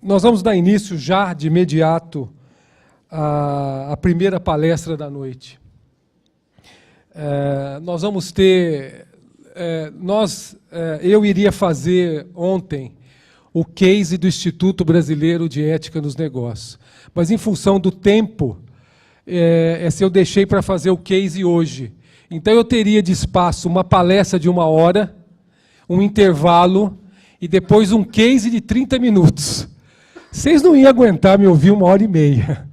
Nós vamos dar início já, de imediato, à primeira palestra da noite. Nós vamos ter... eu iria fazer ontem o case do Instituto Brasileiro de Ética nos Negócios. Mas, em função do tempo, eu deixei para fazer o case hoje. Então, eu teria de espaço uma palestra de 1 hora, um intervalo, e depois um case de 30 minutos. Vocês não iam aguentar me ouvir 1h30,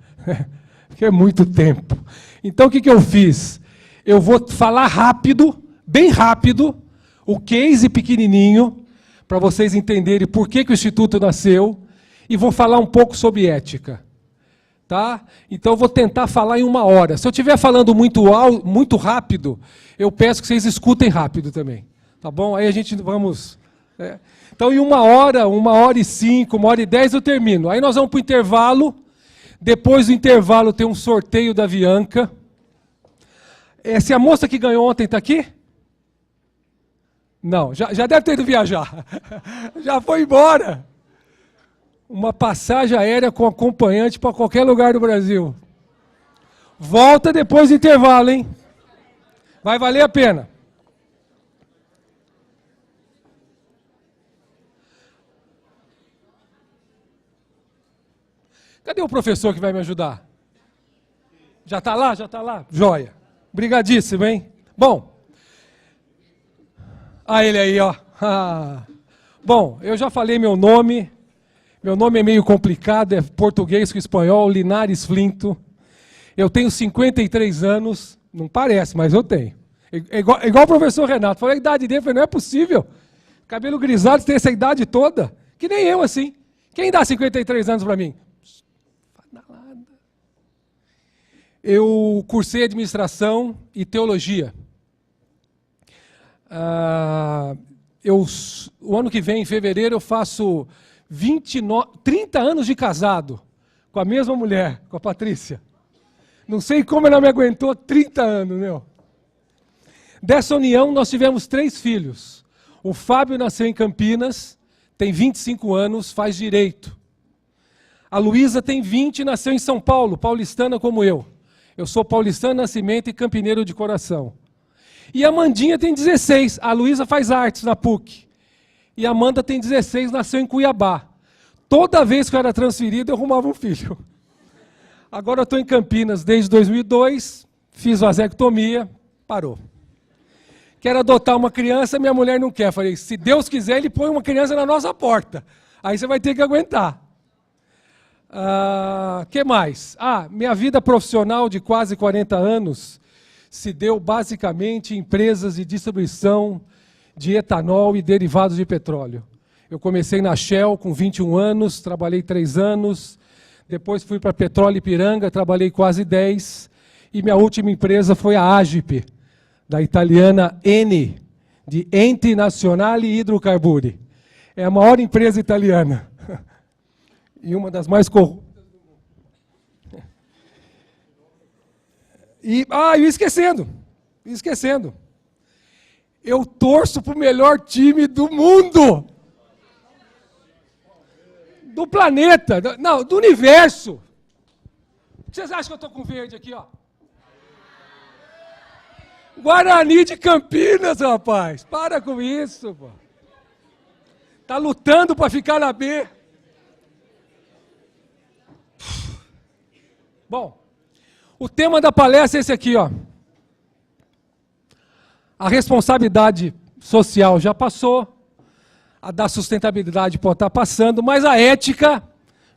porque é muito tempo. Então, o que eu fiz? Eu vou falar rápido, bem rápido, o case pequenininho, para vocês entenderem por que o Instituto nasceu, e vou falar um pouco sobre ética. Tá? Então, eu vou tentar falar em 1 hora. Se eu estiver falando muito rápido, eu peço que vocês escutem rápido também. Tá bom? Aí a gente vamos... Então, em 1 hora, 1h05, 1h10 eu termino. Aí nós vamos para o intervalo. Depois do intervalo tem um sorteio da Avianca. Se a moça que ganhou ontem está aqui? Não, já deve ter ido viajar. Já foi embora. Uma passagem aérea com acompanhante para qualquer lugar do Brasil. Volta depois do intervalo, hein? Vai valer a pena. Cadê o professor que vai me ajudar? Já está lá? Já está lá? Joia. Obrigadíssimo, hein? Bom. Ele aí, ó. Bom, eu já falei meu nome. Meu nome é meio complicado, é português com espanhol, Linares Flinto. Eu tenho 53 anos. Não parece, mas eu tenho. É igual o professor Renato. Falei a idade dele, falei, não é possível. Cabelo grisalho, tem essa idade toda. Que nem eu, assim. Quem dá 53 anos para mim? Eu cursei administração e teologia. O ano que vem, em fevereiro, eu faço 30 anos de casado com a mesma mulher, com a Patrícia. Não sei como ela me aguentou 30 anos, meu. Dessa união, nós tivemos 3 filhos. O Fábio nasceu em Campinas, tem 25 anos, faz direito. A Luísa tem 20, nasceu em São Paulo, paulistana como eu. Eu sou paulistano de nascimento e campineiro de coração. E a Amandinha tem 16. A Luísa faz artes na PUC. E a Amanda tem 16, nasceu em Cuiabá. Toda vez que eu era transferido, eu arrumava um filho. Agora eu estou em Campinas desde 2002, fiz vasectomia, parou. Quero adotar uma criança, minha mulher não quer. Falei, se Deus quiser, Ele põe uma criança na nossa porta. Aí você vai ter que aguentar. Que mais? Minha vida profissional de quase 40 anos se deu basicamente em empresas de distribuição de etanol e derivados de petróleo. Eu comecei na Shell com 21 anos, trabalhei 3 anos, depois fui para Petróleo Ipiranga, trabalhei quase 10, e minha última empresa foi a Agip, da italiana Eni, de Ente Nazionale Idrocarburi. É a maior empresa italiana. E uma das mais corruptas do mundo. E esquecendo. Eu torço para o melhor time do mundo. Do planeta, não, do universo. Vocês acham que eu estou com verde aqui, ó? Guarani de Campinas, rapaz. Para com isso, pô. Tá lutando para ficar na B. Bom, o tema da palestra é esse aqui, ó. A responsabilidade social já passou, a da sustentabilidade pode estar passando, mas a ética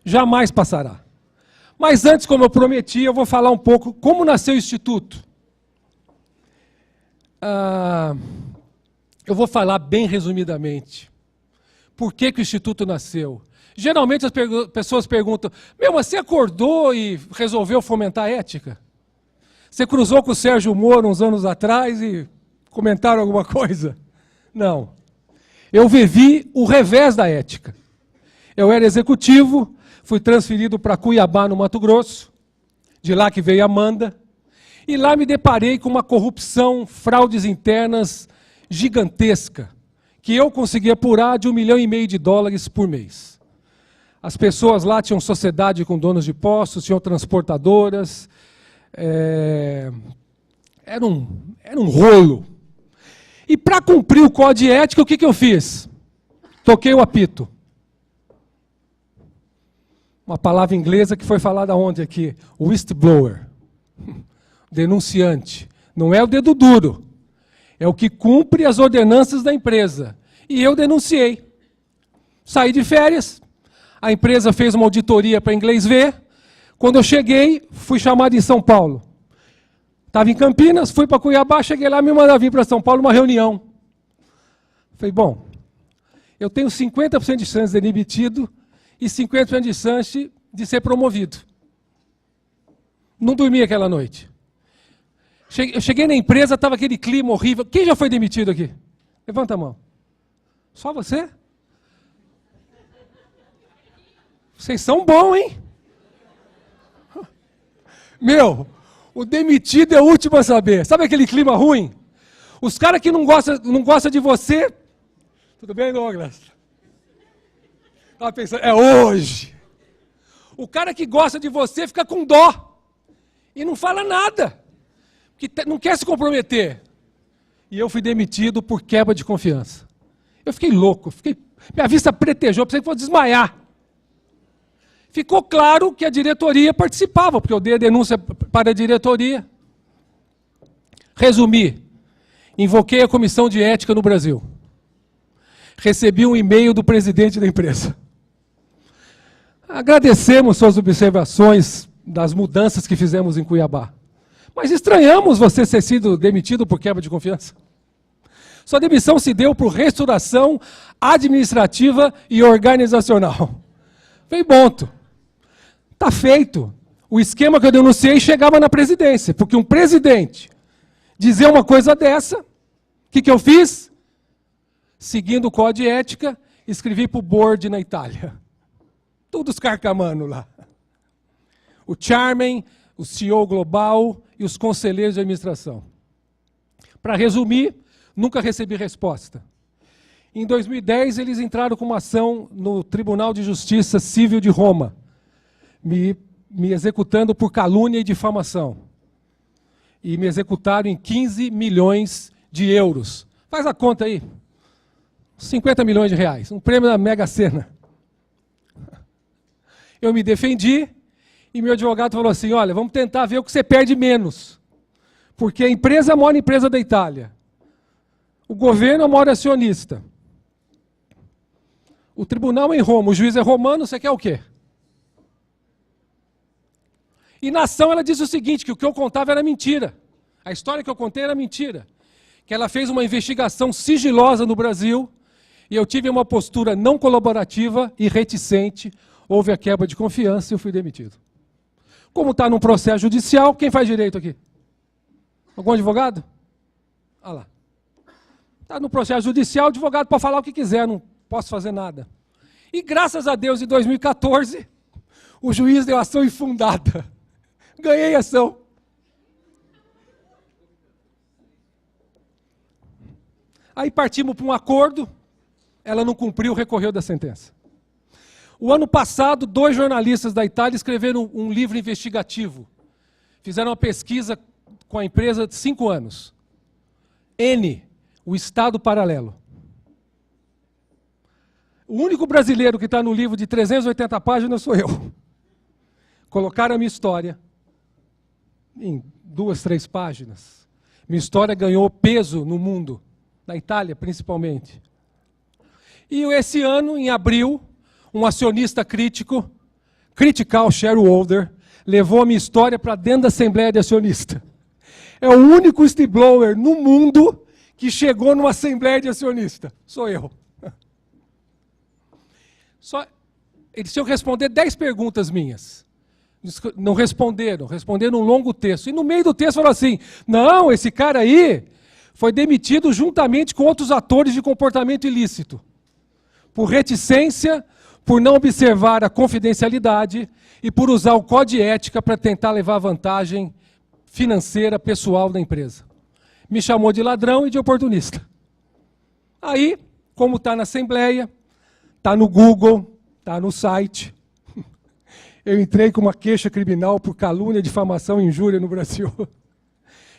jamais passará. Mas antes, como eu prometi, eu vou falar um pouco como nasceu o Instituto. Eu vou falar bem resumidamente. Por que o Instituto nasceu? Geralmente as pessoas perguntam, mas você acordou e resolveu fomentar a ética? Você cruzou com o Sérgio Moro uns anos atrás e comentaram alguma coisa? Não. Eu vivi o revés da ética. Eu era executivo, fui transferido para Cuiabá, no Mato Grosso, de lá que veio a Amanda, e lá me deparei com uma corrupção, fraudes internas gigantesca, que eu consegui apurar de $1,5 milhão por mês. As pessoas lá tinham sociedade com donos de postos, tinham transportadoras. Era um rolo. E para cumprir o código de ética, o que eu fiz? Toquei o apito. Uma palavra inglesa que foi falada ontem aqui. Whistleblower. Denunciante. Não é o dedo duro. É o que cumpre as ordenanças da empresa. E eu denunciei. Saí de férias. A empresa fez uma auditoria para inglês ver. Quando eu cheguei, fui chamado em São Paulo. Estava em Campinas, fui para Cuiabá, cheguei lá, me mandaram vir para São Paulo, uma reunião. Falei, bom, eu tenho 50% de chance de ser demitido e 50% de chance de ser promovido. Não dormi aquela noite. Eu cheguei na empresa, estava aquele clima horrível. Quem já foi demitido aqui? Levanta a mão. Só você? Vocês são bons, hein? Meu, o demitido é o último a saber. Sabe aquele clima ruim? Os caras que não gostam de você... Tudo bem, Douglas? Estava pensando, é hoje. O cara que gosta de você fica com dó. E não fala nada. Porque não quer se comprometer. E eu fui demitido por quebra de confiança. Eu fiquei louco. Minha vista pretejou, pensei que fosse desmaiar. Ficou claro que a diretoria participava, porque eu dei a denúncia para a diretoria. Resumi, invoquei a Comissão de Ética no Brasil. Recebi um e-mail do presidente da empresa. Agradecemos suas observações das mudanças que fizemos em Cuiabá. Mas estranhamos você ter sido demitido por quebra de confiança. Sua demissão se deu por restauração administrativa e organizacional. Falei, ponto. Está feito. O esquema que eu denunciei chegava na presidência, porque um presidente dizer uma coisa dessa, o que eu fiz? Seguindo o código de ética, escrevi para o board na Itália. Todos carcamando lá. O chairman, o CEO global e os conselheiros de administração. Para resumir, nunca recebi resposta. Em 2010, eles entraram com uma ação no Tribunal de Justiça Civil de Roma, me executando por calúnia e difamação. E me executaram em 15 milhões de euros. Faz a conta aí. 50 milhões de reais. Um prêmio da Mega Sena. Eu me defendi e meu advogado falou assim, olha, vamos tentar ver o que você perde menos. Porque a empresa é a maior empresa da Itália. O governo é o maior acionista. O tribunal é em Roma, o juiz é romano, você quer o quê? E na ação ela diz o seguinte, que o que eu contava era mentira. A história que eu contei era mentira. Que ela fez uma investigação sigilosa no Brasil e eu tive uma postura não colaborativa e reticente. Houve a quebra de confiança e eu fui demitido. Como está num processo judicial, quem faz direito aqui? Algum advogado? Olha lá. Está no processo judicial, o advogado pode falar o que quiser, não posso fazer nada. E graças a Deus, em 2014, o juiz deu ação infundada. Ganhei ação. Aí partimos para um acordo, ela não cumpriu, recorreu da sentença. O ano passado, 2 jornalistas da Itália escreveram um livro investigativo. Fizeram uma pesquisa com a empresa de 5 anos. N, o Estado Paralelo. O único brasileiro que está no livro de 380 páginas sou eu. Colocaram a minha história em 2, 3 páginas. Minha história ganhou peso no mundo, na Itália principalmente. E esse ano, em abril, um acionista crítico, critical shareholder, levou a minha história para dentro da Assembleia de Acionista. É o único whistleblower no mundo que chegou numa Assembleia de Acionista. Sou eu. Eles tinham que responder 10 perguntas minhas. Não responderam, responderam um longo texto. E no meio do texto falaram assim, não, esse cara aí foi demitido juntamente com outros atores de comportamento ilícito. Por reticência, por não observar a confidencialidade e por usar o código de ética para tentar levar vantagem financeira, pessoal da empresa. Me chamou de ladrão e de oportunista. Aí, como está na Assembleia, está no Google, está no site. Eu entrei com uma queixa criminal por calúnia, difamação e injúria no Brasil.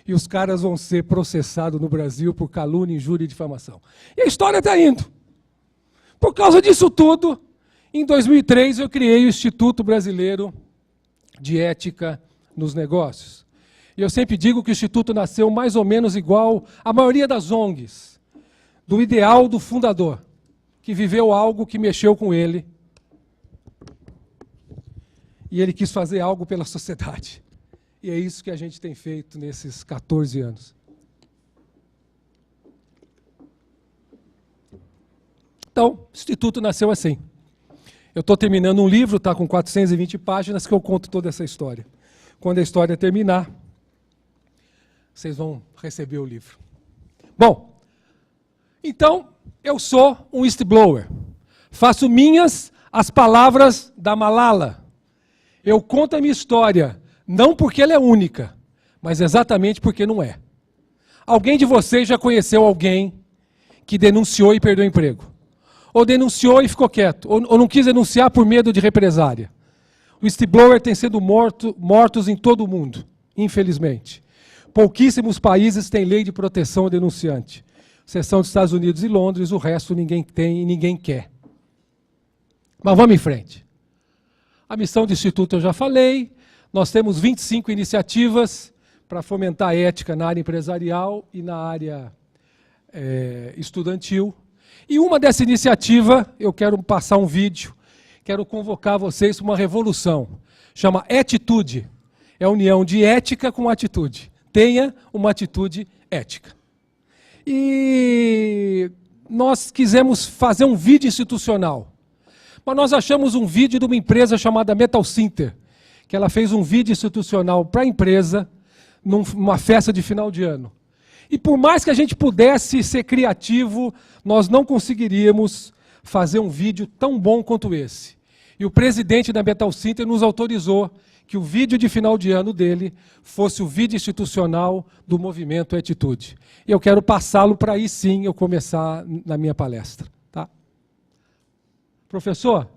E os caras vão ser processados no Brasil por calúnia, injúria e difamação. E a história está indo. Por causa disso tudo, em 2003 eu criei o Instituto Brasileiro de Ética nos Negócios. E eu sempre digo que o Instituto nasceu mais ou menos igual à maioria das ONGs, do ideal do fundador, que viveu algo que mexeu com ele. E ele quis fazer algo pela sociedade. E é isso que a gente tem feito nesses 14 anos. Então, o Instituto nasceu assim. Eu estou terminando um livro, está com 420 páginas, que eu conto toda essa história. Quando a história terminar, vocês vão receber o livro. Bom, então, eu sou um whistleblower. Faço minhas as palavras da Malala. Eu conto a minha história, não porque ela é única, mas exatamente porque não é. Alguém de vocês já conheceu alguém que denunciou e perdeu o emprego? Ou denunciou e ficou quieto? Ou não quis denunciar por medo de represália? O whistleblower tem sido mortos em todo o mundo, infelizmente. Pouquíssimos países têm lei de proteção ao denunciante. Exceção dos Estados Unidos e Londres, o resto ninguém tem e ninguém quer. Mas vamos em frente. A missão do Instituto eu já falei. Nós temos 25 iniciativas para fomentar a ética na área empresarial e na área estudantil. E uma dessa iniciativa, eu quero passar um vídeo, quero convocar vocês para uma revolução. Chama Etitude. É a união de ética com atitude. Tenha uma atitude ética. E nós quisemos fazer um vídeo institucional. Mas nós achamos um vídeo de uma empresa chamada Metal Center, que ela fez um vídeo institucional para a empresa, numa festa de final de ano. E por mais que a gente pudesse ser criativo, nós não conseguiríamos fazer um vídeo tão bom quanto esse. E o presidente da Metal Center nos autorizou que o vídeo de final de ano dele fosse o vídeo institucional do movimento Etitude. E eu quero passá-lo para aí sim eu começar na minha palestra. Tá? Professor?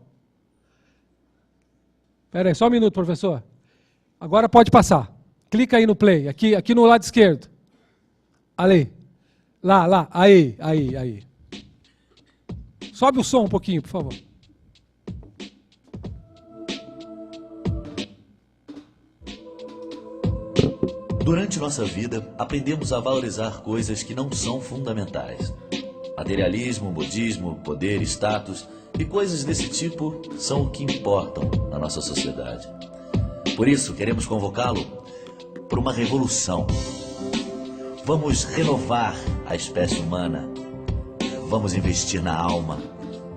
Espera aí, só um minuto, professor. Agora pode passar. Clica aí no play, aqui no lado esquerdo. Ali. Lá. Aí. Sobe o som um pouquinho, por favor. Durante nossa vida, aprendemos a valorizar coisas que não são fundamentais. Materialismo, modismo, poder, status e coisas desse tipo são o que importam na nossa sociedade. Por isso, queremos convocá-lo por uma revolução. Vamos renovar a espécie humana. Vamos investir na alma.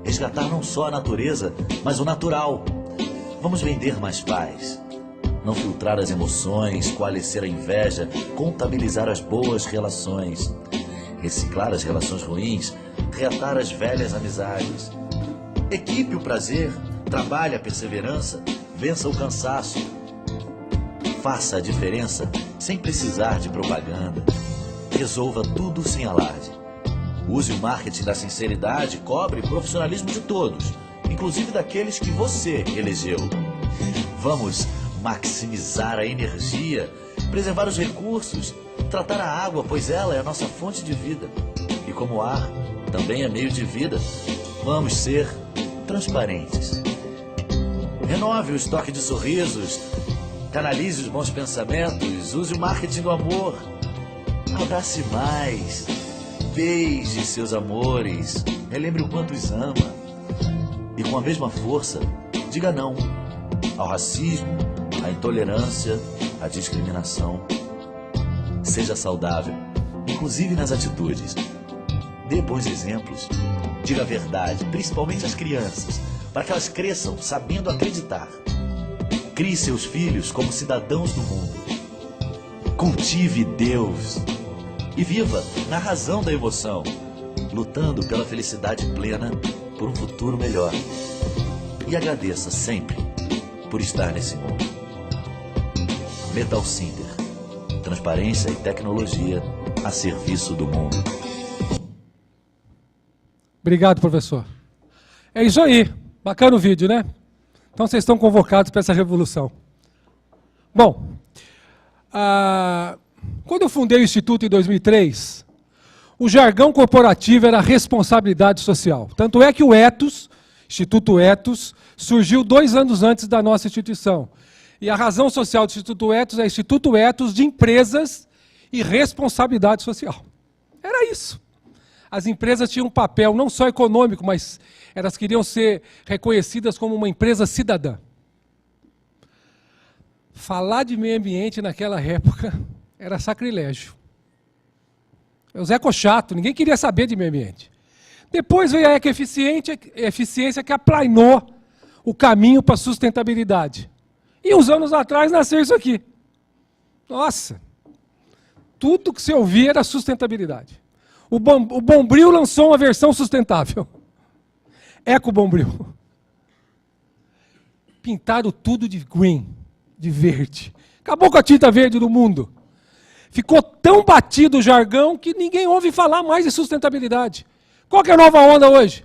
Resgatar não só a natureza, mas o natural. Vamos vender mais paz. Não filtrar as emoções, coalescer a inveja, contabilizar as boas relações. Reciclar as relações ruins, reatar as velhas amizades. Equipe o prazer, trabalhe a perseverança, vença o cansaço. Faça a diferença sem precisar de propaganda. Resolva tudo sem alarde. Use o marketing da sinceridade, cobre o profissionalismo de todos, inclusive daqueles que você elegeu. Vamos maximizar a energia, preservar os recursos, tratar a água, pois ela é a nossa fonte de vida. E como o ar também é meio de vida, vamos ser transparentes. Renove o estoque de sorrisos, canalize os bons pensamentos, use o marketing do amor. Abrace mais, beije seus amores, relembre o quanto os ama. E com a mesma força, diga não ao racismo, à intolerância, à discriminação. Seja saudável, inclusive nas atitudes. Dê bons exemplos. Diga a verdade, principalmente às crianças, para que elas cresçam sabendo acreditar. Crie seus filhos como cidadãos do mundo. Cultive Deus. E viva na razão da emoção, lutando pela felicidade plena por um futuro melhor. E agradeça sempre por estar nesse mundo. Metal Center. Transparência e tecnologia a serviço do mundo. Obrigado, professor. É isso aí. Bacana o vídeo, né? Então vocês estão convocados para essa revolução. Bom, quando eu fundei o Instituto em 2003, o jargão corporativo era responsabilidade social. Tanto é que o Ethos, Instituto Ethos, surgiu 2 anos antes da nossa instituição. E a razão social do Instituto Ethos é Instituto Ethos de Empresas e Responsabilidade Social. Era isso. As empresas tinham um papel não só econômico, mas elas queriam ser reconhecidas como uma empresa cidadã. Falar de meio ambiente naquela época era sacrilégio. O Zé Cochato, ninguém queria saber de meio ambiente. Depois veio a ecoeficiência que aplainou o caminho para a sustentabilidade. E uns anos atrás nasceu isso aqui. Nossa, tudo que você ouvia era sustentabilidade. O Bombril lançou uma versão sustentável. Eco Bombril. Pintaram tudo de green, de verde. Acabou com a tinta verde do mundo. Ficou tão batido o jargão que ninguém ouve falar mais de sustentabilidade. Qual que é a nova onda hoje?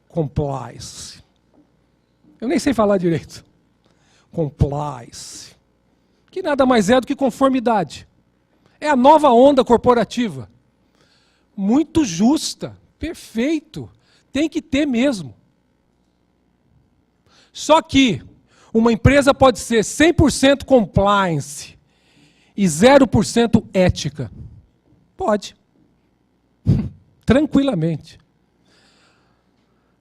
Compliance. Eu nem sei falar direito. Compliance. Que nada mais é do que conformidade. É a nova onda corporativa. Muito justa, perfeito. Tem que ter mesmo. Só que uma empresa pode ser 100% compliance e 0% ética. Pode. Tranquilamente.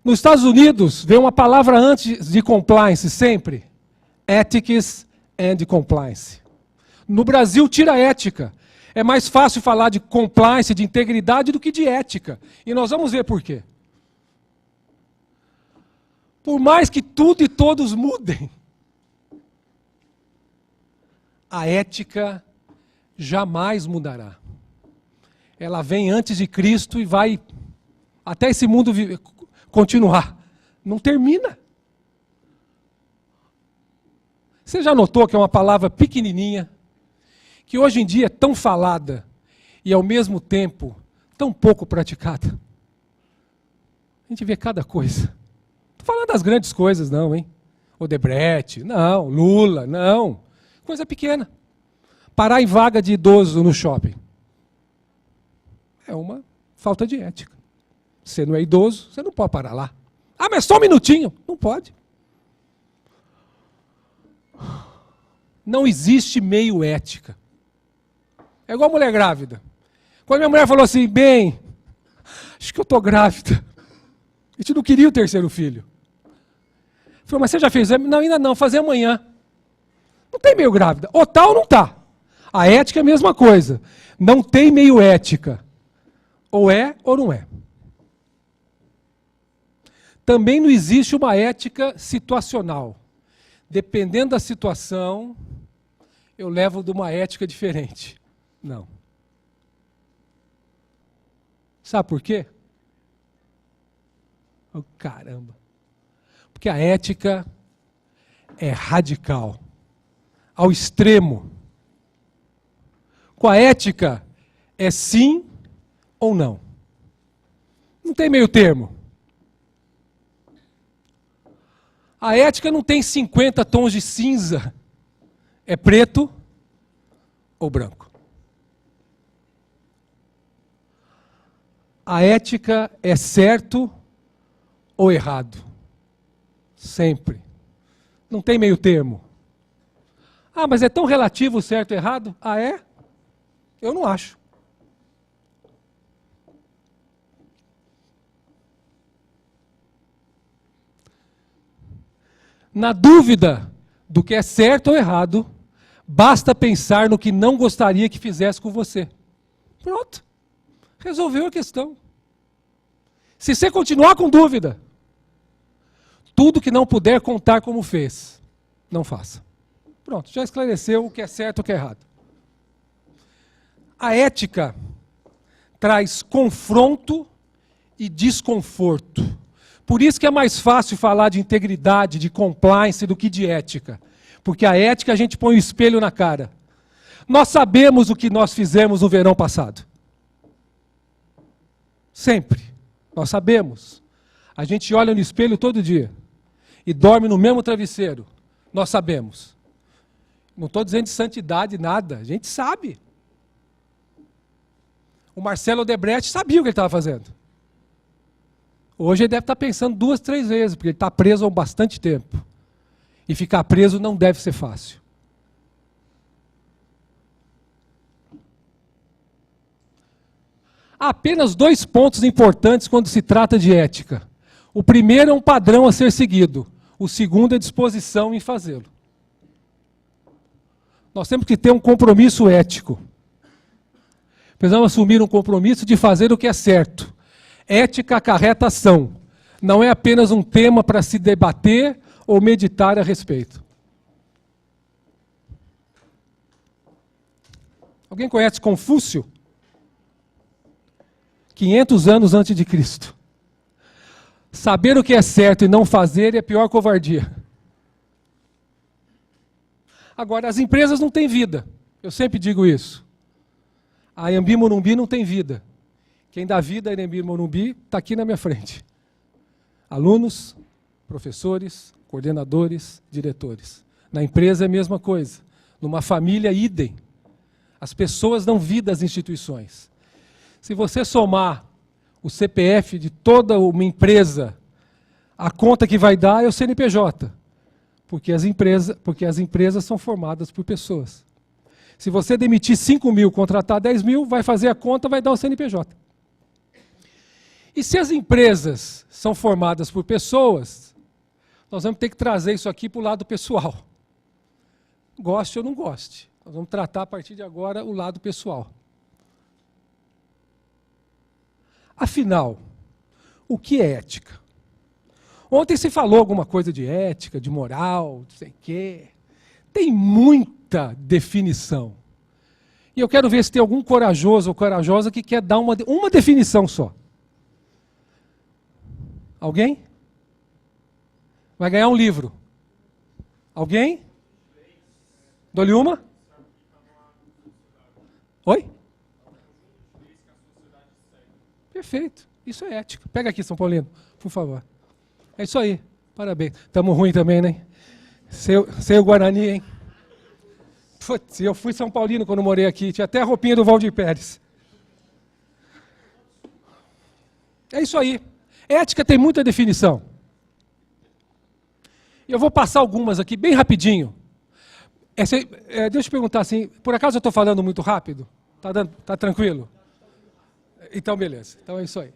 Nos Estados Unidos, vem uma palavra antes de compliance sempre. Ethics and compliance. No Brasil, tira ética. É mais fácil falar de compliance, de integridade, do que de ética. E nós vamos ver por quê. Por mais que tudo e todos mudem, a ética jamais mudará. Ela vem antes de Cristo e vai até esse mundo continuar. Não termina. Você já notou que é uma palavra pequenininha, que hoje em dia é tão falada e, ao mesmo tempo, tão pouco praticada? A gente vê cada coisa. Não estou falando das grandes coisas, não, hein? Odebrecht, não. Lula, não. Coisa pequena. Parar em vaga de idoso no shopping. É uma falta de ética. Você não é idoso, você não pode parar lá. Ah, mas só um minutinho. Não pode. Não existe meio ética. É igual a mulher grávida. Quando minha mulher falou assim, bem, acho que eu estou grávida. A gente não queria o 3º filho. Falei, mas você já fez exame? Não, ainda não, fazer amanhã. Não tem meio grávida. Ou tá ou não tá. A ética é a mesma coisa. Não tem meio ética. Ou é ou não é. Também não existe uma ética situacional. Dependendo da situação, eu levo de uma ética diferente. Não. Sabe por quê? Oh, caramba. Porque a ética é radical, ao extremo. Com a ética, é sim ou não. Não tem meio termo. A ética não tem 50 tons de cinza. É preto ou branco. A ética é certo ou errado. Sempre. Não tem meio termo. Ah, mas é tão relativo o certo e errado? Ah, é? Eu não acho. Na dúvida do que é certo ou errado, basta pensar no que não gostaria que fizesse com você. Pronto. Resolveu a questão. Se você continuar com dúvida, tudo que não puder contar como fez, não faça. Pronto, já esclareceu o que é certo e o que é errado. A ética traz confronto e desconforto. Por isso que é mais fácil falar de integridade, de compliance, do que de ética. Porque a ética a gente põe o espelho na cara. Nós sabemos o que nós fizemos no verão passado. Sempre. Nós sabemos. A gente olha no espelho todo dia e dorme no mesmo travesseiro. Nós sabemos. Não estou dizendo de santidade, nada. A gente sabe. O Marcelo Odebrecht sabia o que ele estava fazendo. Hoje ele deve estar pensando 2, 3 vezes, porque ele está preso há bastante tempo. E ficar preso não deve ser fácil. Há apenas 2 pontos importantes quando se trata de ética. O primeiro é um padrão a ser seguido. O segundo é disposição em fazê-lo. Nós temos que ter um compromisso ético. Precisamos assumir um compromisso de fazer o que é certo. Ética acarreta ação. Não é apenas um tema para se debater ou meditar a respeito. Alguém conhece Confúcio? 500 anos antes de Cristo. Saber o que é certo e não fazer é a pior covardia. Agora, as empresas não têm vida. Eu sempre digo isso. A Anhembi Morumbi não tem vida. Quem dá vida a Anhembi Morumbi está aqui na minha frente. Alunos, professores, coordenadores, diretores. Na empresa é a mesma coisa. Numa família, idem. As pessoas dão vida às instituições. Se você somar o CPF de toda uma empresa, a conta que vai dar é o CNPJ. Porque as empresas são formadas por pessoas. Se você demitir 5 mil, contratar 10 mil, vai fazer a conta, vai dar o CNPJ. E se as empresas são formadas por pessoas, nós vamos ter que trazer isso aqui para o lado pessoal. Goste ou não goste. Nós vamos tratar a partir de agora o lado pessoal. Afinal, o que é ética? Ontem se falou alguma coisa de ética, de moral, não sei o quê. Tem muita definição. E eu quero ver se tem algum corajoso ou corajosa que quer dar uma definição só. Alguém? Vai ganhar um livro. Alguém? Dou-lhe uma? Oi? Perfeito. Isso é ética. Pega aqui, São Paulino, por favor. É isso aí. Parabéns. Estamos ruim também, né? Sei o Guarani, hein? Putz, eu fui São Paulino quando morei aqui. Tinha até a roupinha do Valdir Pérez. É isso aí. Ética tem muita definição. Eu vou passar algumas aqui, bem rapidinho. Deixa eu te perguntar assim, por acaso eu estou falando muito rápido? Tá tranquilo? Então, beleza. Então é isso aí.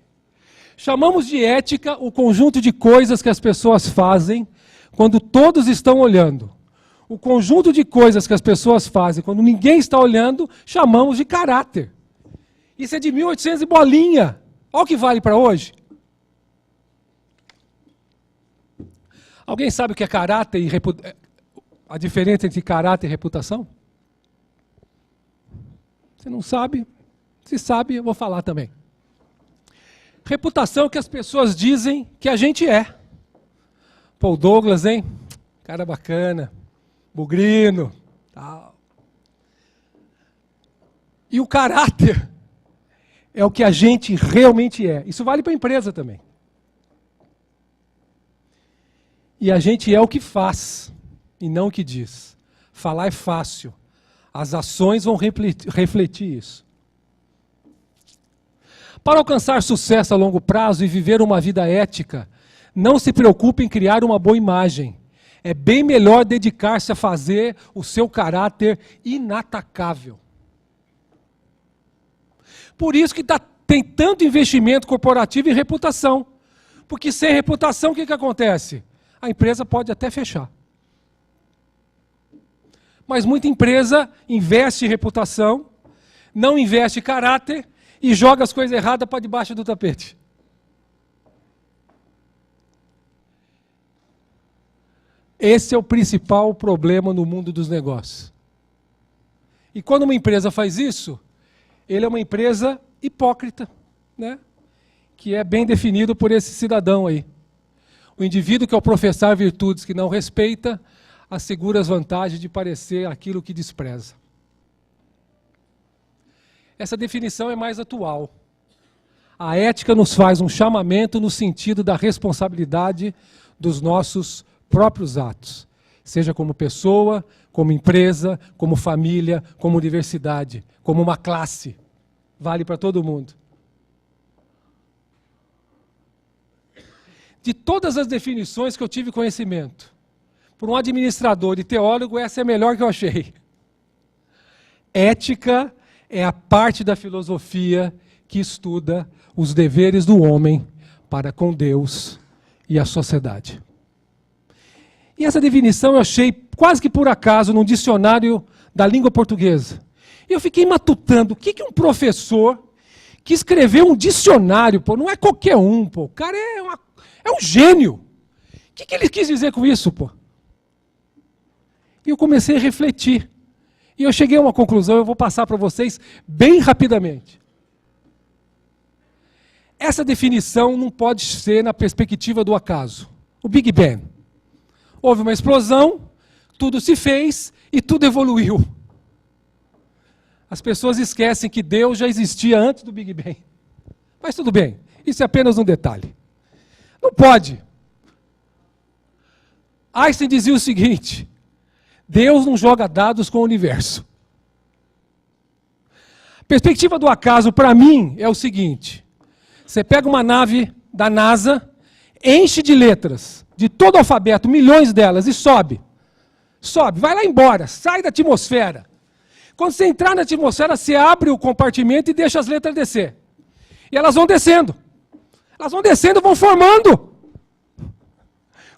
Chamamos de ética o conjunto de coisas que as pessoas fazem quando todos estão olhando. O conjunto de coisas que as pessoas fazem quando ninguém está olhando, chamamos de caráter. Isso é de 1800 e bolinha. Olha o que vale para hoje. Alguém sabe o que é caráter e a diferença entre caráter e reputação? Você não sabe? Se sabe, eu vou falar também. Reputação é o que as pessoas dizem que a gente é. Pô, o Douglas, hein? Cara bacana, bugrino, tal. E o caráter é o que a gente realmente é. Isso vale para a empresa também. E a gente é o que faz, e não o que diz. Falar é fácil. As ações vão refletir isso. Para alcançar sucesso a longo prazo e viver uma vida ética, não se preocupe em criar uma boa imagem. É bem melhor dedicar-se a fazer o seu caráter inatacável. Por isso que tem tanto investimento corporativo em reputação. Porque sem reputação, o que acontece? A empresa pode até fechar. Mas muita empresa investe em reputação, não investe em caráter e joga as coisas erradas para debaixo do tapete. Esse é o principal problema no mundo dos negócios. E quando uma empresa faz isso, ele é uma empresa hipócrita, né? Que é bem definido por esse cidadão aí. O indivíduo que ao professar virtudes que não respeita, assegura as vantagens de parecer aquilo que despreza. Essa definição é mais atual. A ética nos faz um chamamento no sentido da responsabilidade dos nossos próprios atos, seja como pessoa, como empresa, como família, como universidade, como uma classe. Vale para todo mundo. De todas as definições que eu tive conhecimento, por um administrador e teólogo, essa é a melhor que eu achei. Ética é a parte da filosofia que estuda os deveres do homem para com Deus e a sociedade. E essa definição eu achei quase que por acaso num dicionário da língua portuguesa. E eu fiquei matutando, o que um professor que escreveu um dicionário, pô, não é qualquer um, pô, o cara é um gênio. O que ele quis dizer com isso, pô? E eu comecei a refletir. E eu cheguei a uma conclusão, eu vou passar para vocês bem rapidamente. Essa definição não pode ser na perspectiva do acaso. O Big Bang. Houve uma explosão, tudo se fez e tudo evoluiu. As pessoas esquecem que Deus já existia antes do Big Bang. Mas tudo bem, isso é apenas um detalhe. Não pode. Einstein dizia o seguinte: Deus não joga dados com o universo. A perspectiva do acaso, para mim, é o seguinte: você pega uma nave da NASA, enche de letras, de todo o alfabeto, milhões delas, e sobe. Sobe, vai lá embora, sai da atmosfera. Quando você entrar na atmosfera, você abre o compartimento e deixa as letras descer. E elas vão descendo. Elas vão descendo, vão formando.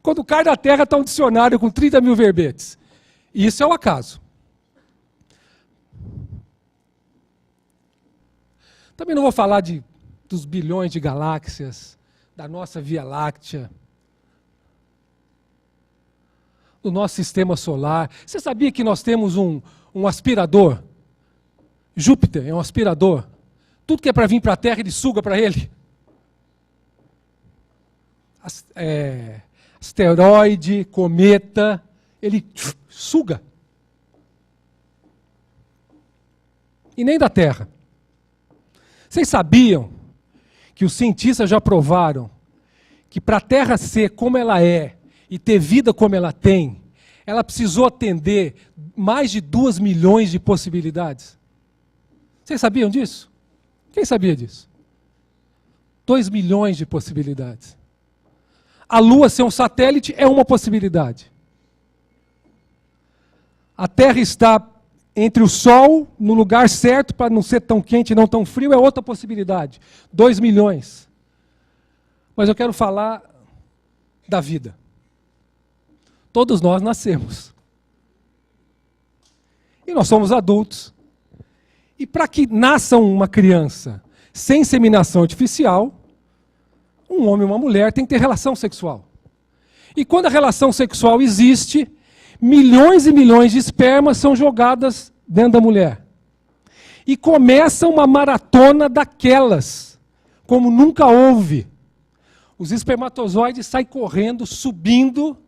Quando cai da Terra, está um dicionário com 30 mil verbetes. Isso é o acaso. Também não vou falar dos bilhões de galáxias, da nossa Via Láctea, do nosso sistema solar. Você sabia que nós temos um aspirador? Júpiter é um aspirador. Tudo que é para vir para a Terra, ele suga para ele. Asteroide, cometa, ele suga. E nem da Terra. Vocês sabiam que os cientistas já provaram que para a Terra ser como ela é e ter vida como ela tem, ela precisou atender mais de 2 milhões de possibilidades? Vocês sabiam disso? Quem sabia disso? 2 milhões de possibilidades. A Lua ser um satélite é uma possibilidade. A Terra está entre o Sol, no lugar certo, para não ser tão quente e não tão frio, é outra possibilidade. 2 milhões. Mas eu quero falar da vida. Todos nós nascemos. E nós somos adultos. E para que nasça uma criança sem inseminação artificial, um homem e uma mulher têm que ter relação sexual. E quando a relação sexual existe, milhões e milhões de espermas são jogadas dentro da mulher. E começa uma maratona daquelas, como nunca houve. Os espermatozoides saem correndo, subindo,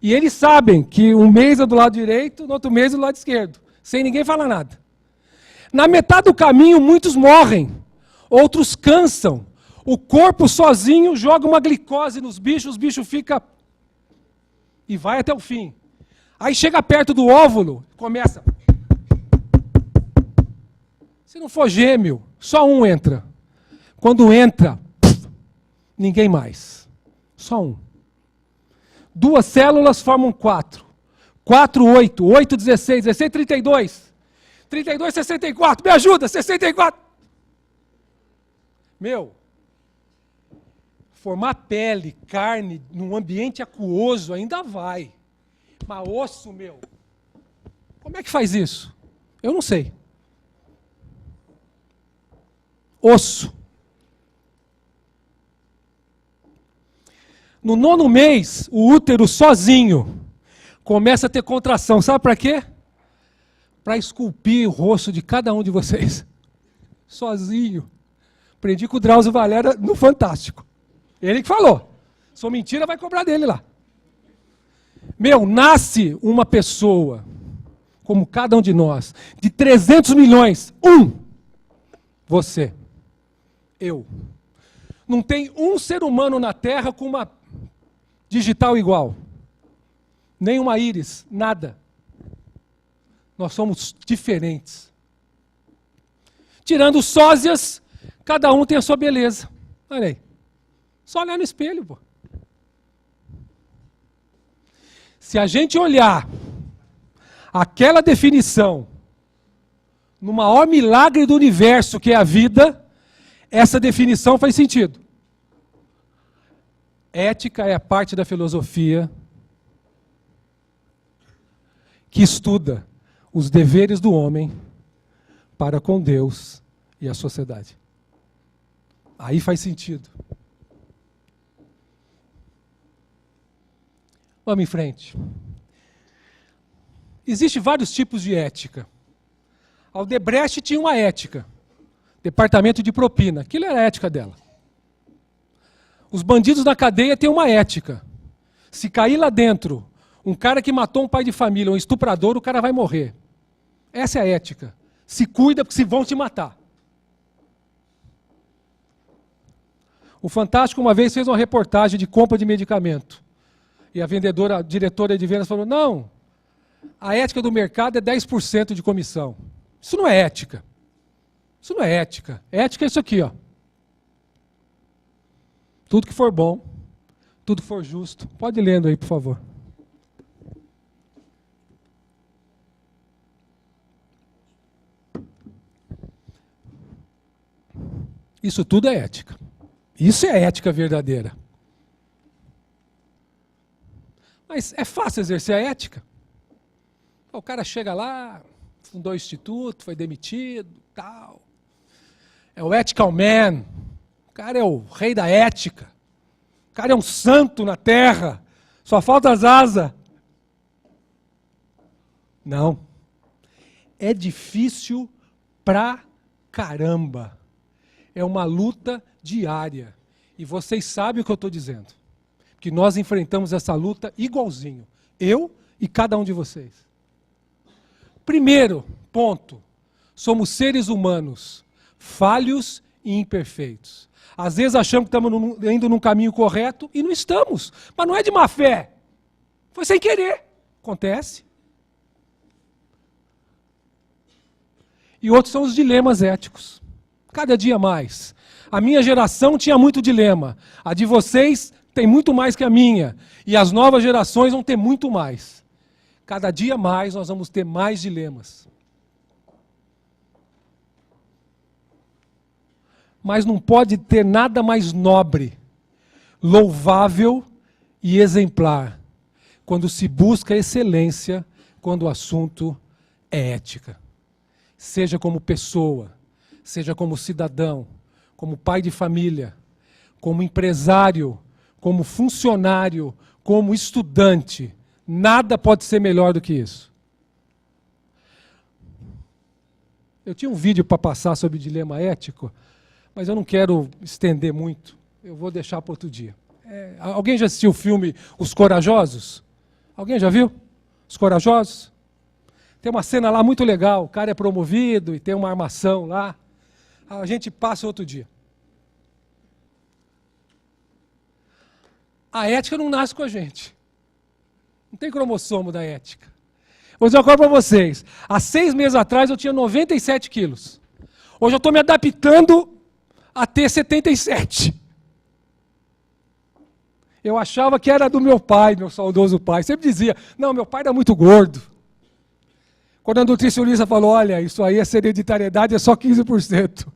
e eles sabem que um mês é do lado direito, no outro mês é do lado esquerdo, sem ninguém falar nada. Na metade do caminho, muitos morrem, outros cansam. O corpo sozinho joga uma glicose nos bichos, os bichos ficam e vai até o fim. Aí chega perto do óvulo, começa. Se não for gêmeo, só um entra. Quando entra, ninguém mais. Só um. 2 células formam 4. 4, 8. 8, 16. 16, 32. 32, 64. Me ajuda, 64. Meu, formar pele, carne, num ambiente aquoso ainda vai. Mas osso, meu, como é que faz isso? Eu não sei. Osso. No 9º mês, o útero sozinho começa a ter contração. Sabe para quê? Para esculpir o rosto de cada um de vocês. Sozinho. Aprendi com o Drauzio Varela no Fantástico. Ele que falou. Se for mentira, vai cobrar dele lá. Meu, nasce uma pessoa, como cada um de nós, de 300 milhões. Você. Eu. Não tem um ser humano na Terra com uma digital igual. Nem uma íris, nada. Nós somos diferentes. Tirando os sósias, cada um tem a sua beleza. Olha aí. Só olhar no espelho, pô. Se a gente olhar aquela definição no maior milagre do universo, que é a vida, essa definição faz sentido. Ética é a parte da filosofia que estuda os deveres do homem para com Deus e a sociedade. Aí faz sentido. Vamos em frente. Existem vários tipos de ética. A Odebrecht tinha uma ética. Departamento de propina. Aquilo era a ética dela. Os bandidos na cadeia têm uma ética. Se cair lá dentro um cara que matou um pai de família, um estuprador, o cara vai morrer. Essa é a ética. Se cuida, porque se vão te matar. O Fantástico uma vez fez uma reportagem de compra de medicamento. E a vendedora, a diretora de vendas falou, não, a ética do mercado é 10% de comissão. Isso não é ética. Isso não é ética. Ética é isso aqui, ó. Tudo que for bom, tudo que for justo. Pode ir lendo aí, por favor. Isso tudo é ética. Isso é ética verdadeira. Mas é fácil exercer a ética. O cara chega lá, fundou o instituto, foi demitido, tal. É o ethical man. O cara é o rei da ética. O cara é um santo na terra. Só falta as asas. Não. É difícil pra caramba. É uma luta diária. E vocês sabem o que eu estou dizendo. Que nós enfrentamos essa luta igualzinho. Eu e cada um de vocês. Primeiro ponto. Somos seres humanos, falhos e imperfeitos. Às vezes achamos que estamos indo num caminho correto e não estamos. Mas não é de má fé. Foi sem querer. Acontece. E outros são os dilemas éticos. Cada dia mais. A minha geração tinha muito dilema. A de vocês tem muito mais que a minha. E as novas gerações vão ter muito mais. Cada dia mais nós vamos ter mais dilemas. Mas não pode ter nada mais nobre, louvável e exemplar quando se busca excelência, quando o assunto é ética. Seja como pessoa, seja como cidadão, como pai de família, como empresário, como funcionário, como estudante. Nada pode ser melhor do que isso. Eu tinha um vídeo para passar sobre dilema ético, mas eu não quero estender muito. Eu vou deixar para outro dia. Alguém já assistiu o filme Os Corajosos? Alguém já viu? Os Corajosos? Tem uma cena lá muito legal. O cara é promovido e tem uma armação lá. A gente passa outro dia. A ética não nasce com a gente. Não tem cromossomo da ética. Vou dizer uma coisa para vocês. Há 6 meses atrás eu tinha 97 quilos. Hoje eu estou me adaptando a ter 77. Eu achava que era do meu pai, meu saudoso pai. Sempre dizia, não, meu pai era muito gordo. Quando a nutricionista falou, olha, isso aí, essa hereditariedade é só 15%.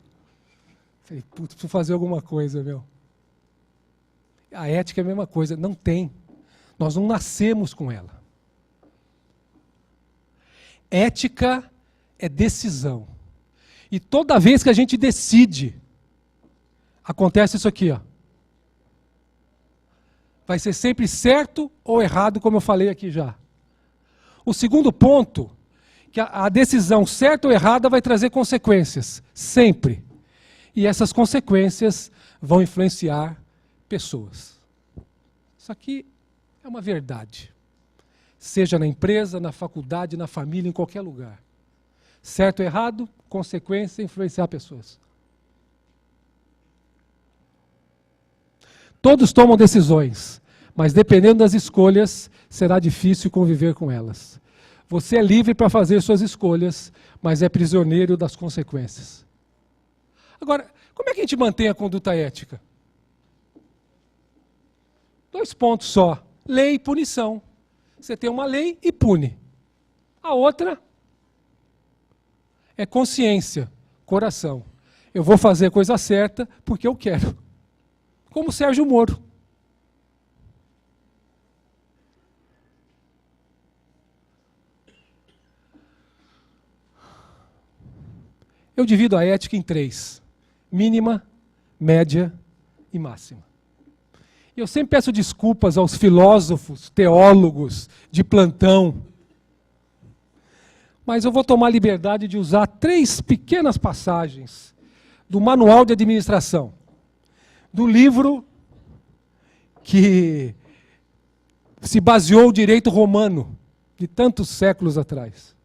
Falei, putz, preciso fazer alguma coisa, meu. A ética é a mesma coisa, não tem. Nós não nascemos com ela. Ética é decisão. E toda vez que a gente decide, acontece isso aqui, ó. Vai ser sempre certo ou errado, como eu falei aqui já. O segundo ponto, que a decisão certa ou errada vai trazer consequências, sempre. E essas consequências vão influenciar pessoas. Isso aqui é uma verdade. Seja na empresa, na faculdade, na família, em qualquer lugar. Certo ou errado, consequência, influenciar pessoas. Todos tomam decisões, mas dependendo das escolhas, será difícil conviver com elas. Você é livre para fazer suas escolhas, mas é prisioneiro das consequências. Agora, como é que a gente mantém a conduta ética? 2 pontos só: lei e punição. Você tem uma lei e pune. A outra é consciência, coração. Eu vou fazer a coisa certa porque eu quero. Como Sérgio Moro. Eu divido a ética em 3: mínima, média e máxima. E eu sempre peço desculpas aos filósofos, teólogos de plantão, mas eu vou tomar a liberdade de usar 3 pequenas passagens do Manual de Administração, do livro que se baseou o direito romano de tantos séculos atrás.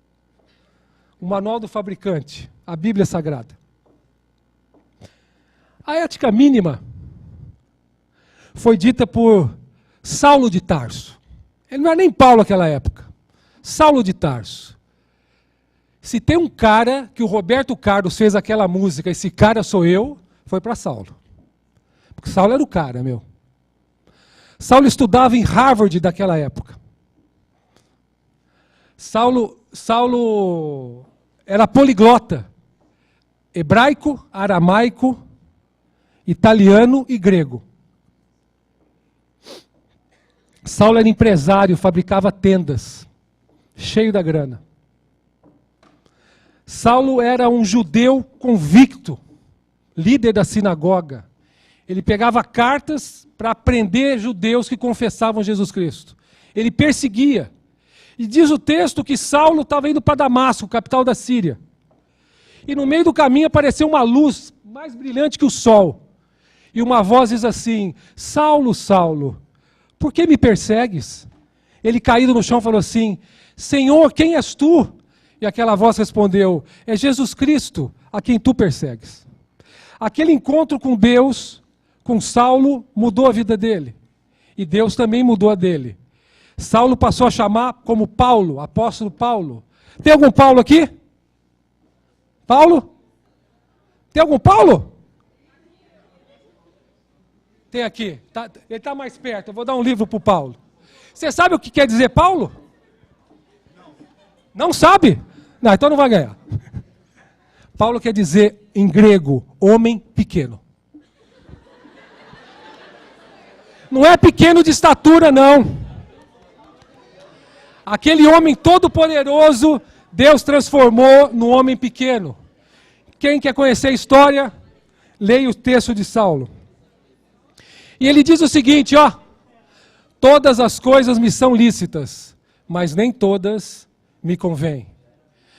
O Manual do Fabricante, a Bíblia Sagrada. A ética mínima foi dita por Saulo de Tarso. Ele não era nem Paulo naquela época. Saulo de Tarso. Se tem um cara que o Roberto Carlos fez aquela música, esse cara sou eu, foi para Saulo. Porque Saulo era o cara, meu. Saulo estudava em Harvard daquela época. Saulo era poliglota. Hebraico, aramaico, italiano e grego. Saulo era empresário, fabricava tendas, cheio da grana. Saulo era um judeu convicto, líder da sinagoga. Ele pegava cartas para prender judeus que confessavam Jesus Cristo. Ele perseguia. E diz o texto que Saulo estava indo para Damasco, capital da Síria. E no meio do caminho apareceu uma luz mais brilhante que o sol. E uma voz diz assim: Saulo, Saulo, por que me persegues? Ele caído no chão falou assim: Senhor, quem és tu? E aquela voz respondeu: é Jesus Cristo, a quem tu persegues. Aquele encontro com Deus, com Saulo, mudou a vida dele. E Deus também mudou a dele. Saulo passou a chamar como Paulo, apóstolo Paulo. Tem algum Paulo aqui? Paulo? Tem algum Paulo? Tem aqui. Ele está mais perto. Eu vou dar um livro para o Paulo. Você sabe o que quer dizer Paulo? Não sabe? Não, então não vai ganhar. Paulo quer dizer, em grego, homem pequeno. Não é pequeno de estatura, não. Aquele homem todo-poderoso, Deus transformou num homem pequeno. Quem quer conhecer a história, leia o texto de Saulo. E ele diz o seguinte, ó: todas as coisas me são lícitas, mas nem todas me convêm.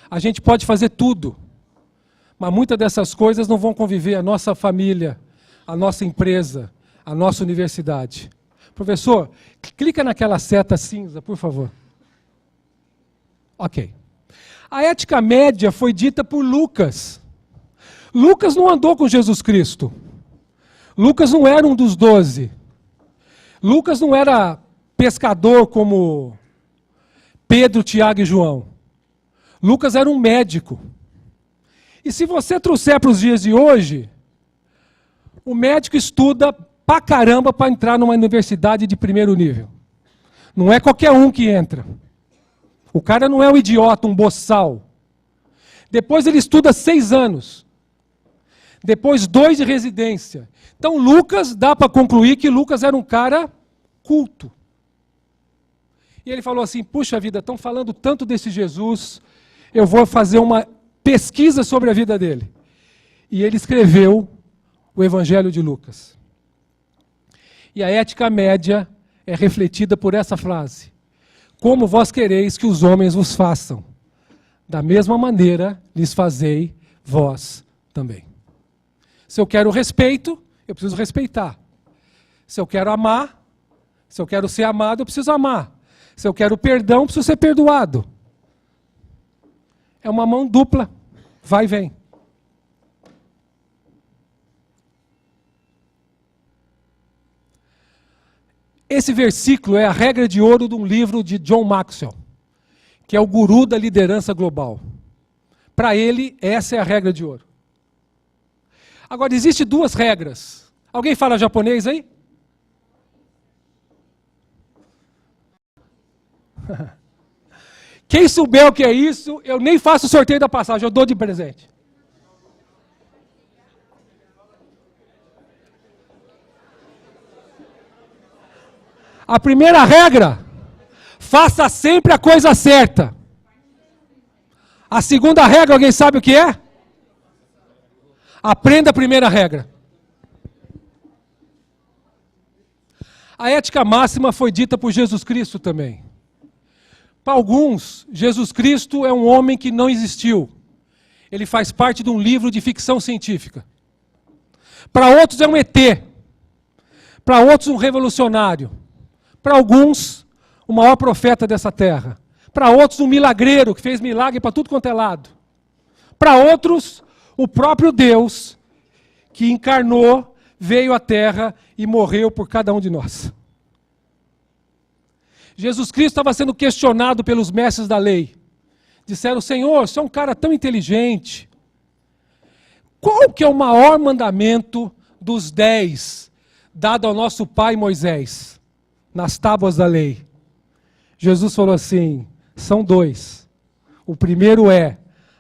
A gente pode fazer tudo, mas muitas dessas coisas não vão conviver a nossa família, a nossa empresa, a nossa universidade. Professor, clica naquela seta cinza, por favor. Ok. A ética média foi dita por Lucas. Lucas não andou com Jesus Cristo. Lucas não era um dos 12. Lucas não era pescador como Pedro, Tiago e João. Lucas era um médico. E se você trouxer para os dias de hoje, o médico estuda pra caramba para entrar numa universidade de primeiro nível. Não é qualquer um que entra. O cara não é um idiota, um boçal. Depois ele estuda 6 anos. Depois 2 de residência. Então Lucas, dá para concluir que Lucas era um cara culto. E ele falou assim, puxa vida, estão falando tanto desse Jesus, eu vou fazer uma pesquisa sobre a vida dele. E ele escreveu o Evangelho de Lucas. E a ética média é refletida por essa frase: como vós quereis que os homens vos façam, da mesma maneira lhes fazei vós também. Se eu quero respeito, eu preciso respeitar. Se eu quero amar, se eu quero ser amado, eu preciso amar. Se eu quero perdão, eu preciso ser perdoado. É uma mão dupla, vai e vem. Esse versículo é a regra de ouro de um livro de John Maxwell, que é o guru da liderança global. Para ele, essa é a regra de ouro. Agora, existem duas regras. Alguém fala japonês aí? Quem souber o que é isso, eu nem faço o sorteio da passagem, eu dou de presente. A primeira regra, faça sempre a coisa certa. A segunda regra, alguém sabe o que é? Aprenda a primeira regra. A ética máxima foi dita por Jesus Cristo também. Para alguns, Jesus Cristo é um homem que não existiu. Ele faz parte de um livro de ficção científica. Para outros é um ET. Para outros um revolucionário. Para alguns, o maior profeta dessa terra. Para outros, um milagreiro que fez milagre para tudo quanto é lado. Para outros, o próprio Deus que encarnou, veio à terra e morreu por cada um de nós. Jesus Cristo estava sendo questionado pelos mestres da lei. Disseram, Senhor, você é um cara tão inteligente. Qual que é o maior mandamento dos 10 dado ao nosso pai Moisés, nas tábuas da lei? Jesus falou assim, são 2. O primeiro é,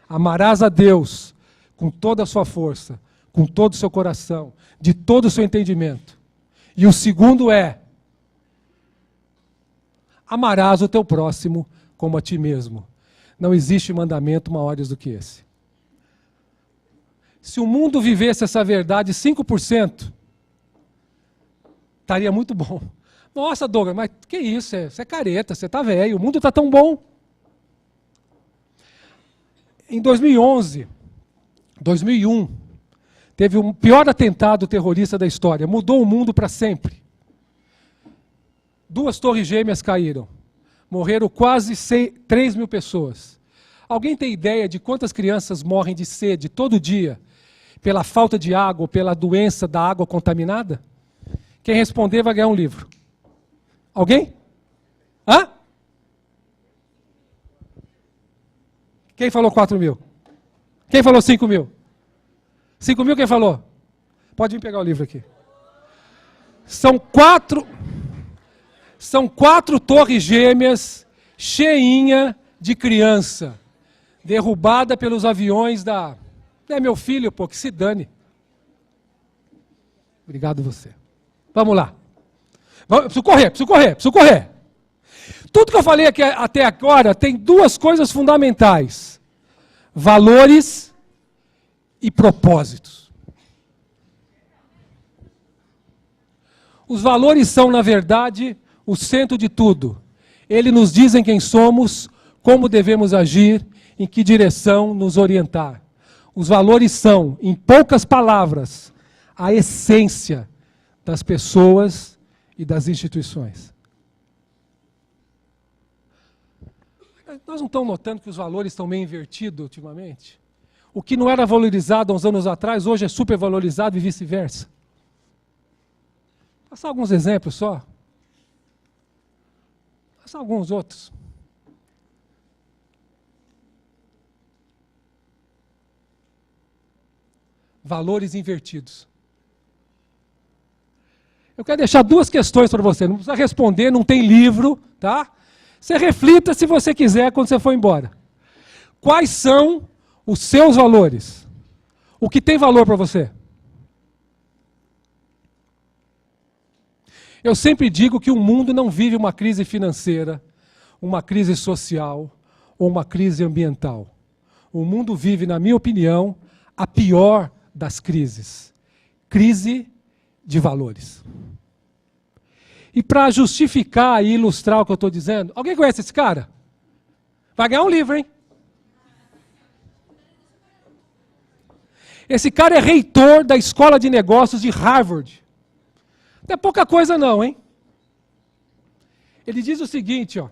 amarás a Deus com toda a sua força, com todo o seu coração, de todo o seu entendimento. E o segundo é, amarás o teu próximo como a ti mesmo. Não existe mandamento maior do que esse. Se o mundo vivesse essa verdade 5%, estaria muito bom. Nossa, Douglas, mas que isso? Você é careta, você está velho, o mundo está tão bom. Em 2011, 2001, teve o pior atentado terrorista da história. Mudou o mundo para sempre. 2 torres gêmeas caíram. Morreram quase 3 mil pessoas. Alguém tem ideia de quantas crianças morrem de sede todo dia pela falta de água ou pela doença da água contaminada? Quem responder vai ganhar um livro. Alguém? Hã? Quem falou 4 mil? Quem falou 5 mil? 5 mil quem falou? Pode vir pegar o livro aqui. São 4 torres gêmeas cheinha de criança, derrubada pelos aviões da... É meu filho, pô, que se dane. Obrigado você. Vamos lá. Preciso correr. Tudo que eu falei aqui até agora tem 2 coisas fundamentais. Valores e propósitos. Os valores são, na verdade, o centro de tudo. Eles nos dizem quem somos, como devemos agir, em que direção nos orientar. Os valores são, em poucas palavras, a essência das pessoas e das instituições. Nós não estamos notando que os valores estão meio invertidos ultimamente? O que não era valorizado há uns anos atrás, hoje é supervalorizado e vice-versa. Vou passar alguns exemplos só. Vou passar alguns outros. Valores invertidos. Eu quero deixar 2 questões para você. Não precisa responder, não tem livro, tá? Você reflita se você quiser quando você for embora. Quais são os seus valores? O que tem valor para você? Eu sempre digo que o mundo não vive uma crise financeira, uma crise social ou uma crise ambiental. O mundo vive, na minha opinião, a pior das crises. Crise de valores. E para justificar e ilustrar o que eu estou dizendo, alguém conhece esse cara? Vai ganhar um livro, hein? Esse cara é reitor da Escola de Negócios de Harvard. Não é pouca coisa não, hein? Ele diz o seguinte, ó.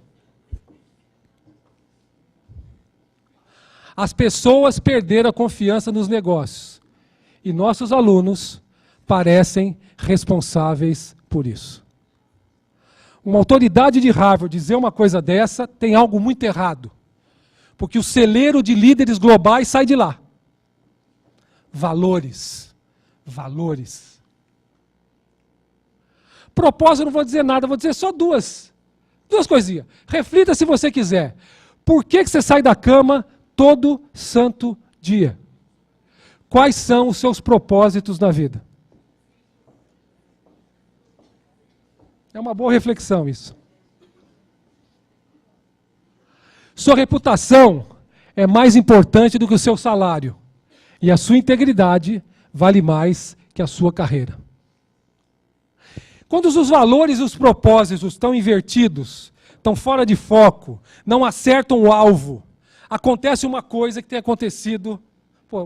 As pessoas perderam a confiança nos negócios. E nossos alunos parecem responsáveis por isso. uma autoridade de Harvard dizer uma coisa dessa, tem algo muito errado. Porque o celeiro de líderes globais sai de lá. Valores. Valores. Propósito, eu não vou dizer nada, vou dizer só duas coisinhas. Reflita se você quiser. Por que você sai da cama todo santo dia? Quais são os seus propósitos na vida? É uma boa reflexão isso. Sua reputação é mais importante do que o seu salário. E a sua integridade vale mais que a sua carreira. Quando os valores e os propósitos estão invertidos, estão fora de foco, não acertam o alvo, acontece uma coisa que tem acontecido.